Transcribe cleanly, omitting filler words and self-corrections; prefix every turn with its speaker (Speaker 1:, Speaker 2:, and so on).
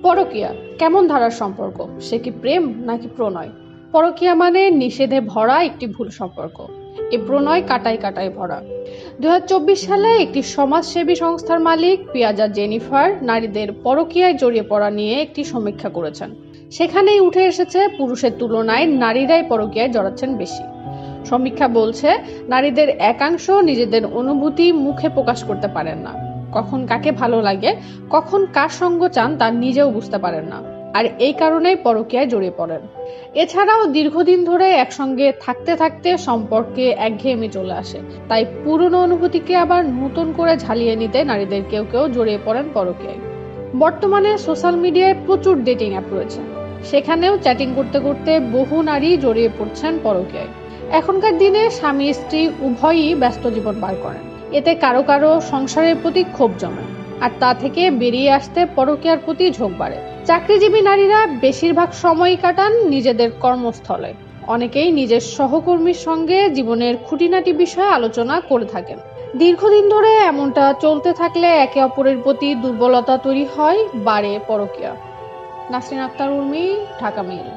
Speaker 1: পরকীয়া কেমন ধারার সম্পর্ক? সে কি প্রেম নাকি প্রণয়? পরকীয়া মানে নিষেধে ভরা একটি ভুল সম্পর্ক। এই প্রণয় কাটায় কাটায় ভরা। 2024 সালে একটি সমাজসেবী সংস্থার মালিক পিয়াজা জেনিফার নারীদের পরকীয়ায় জড়িয়ে পড়া নিয়ে একটি সমীক্ষা করেছেন। সেখানেই উঠে এসেছে পুরুষের তুলনায় নারীরাই পরকীয়ায় জড়াচ্ছেন বেশি। সমীক্ষা বলছে নারীদের একাংশ নিজেদের অনুভূতি মুখে প্রকাশ করতে পারেন না। কখন কাকে ভালো লাগে, কখন কার সঙ্গ চান তা নিজেও বুঝতে পারেন না, আর এই কারণেই পরকীয়ায় জড়িয়ে পড়েন। এছাড়াও দীর্ঘদিন ধরে একসঙ্গে থাকতে থাকতে সম্পর্কে একঘেয়েমি চলে আসে, তাই পুরনো অনুভূতিকে আবার নতুন করে ঝালিয়ে নিতে নারীদের কেউ কেউ জড়িয়ে পড়েন পরকীয়ায়। বর্তমানে সোশ্যাল মিডিয়ায় প্রচুর ডেটিং অ্যাপ রয়েছে, সেখানেও চ্যাটিং করতে করতে বহু নারী জড়িয়ে পড়ছেন পরকীয়ায়। এখনকার দিনে স্বামী স্ত্রী উভয়ই ব্যস্ত জীবন পার করেন, এতে কারো কারো সংসারের প্রতি ক্ষোভ জমে, আর তা থেকে বেরিয়ে আসতে পরকীয়ার প্রতি ঝোঁক বাড়ে। চাকরিজীবী নারীরা বেশিরভাগ সময় কাটান নিজেদের কর্মস্থলে। অনেকেই নিজের সহকর্মীর সঙ্গে জীবনের খুঁটিনাটি বিষয়ে আলোচনা করে থাকেন। দীর্ঘদিন ধরে এমনটা চলতে থাকলে একে অপরের প্রতি দুর্বলতা তৈরি হয়, বাড়ে পরকীয়া। নাসরিন আক্তার উর্মি, ঢাকা মেইল।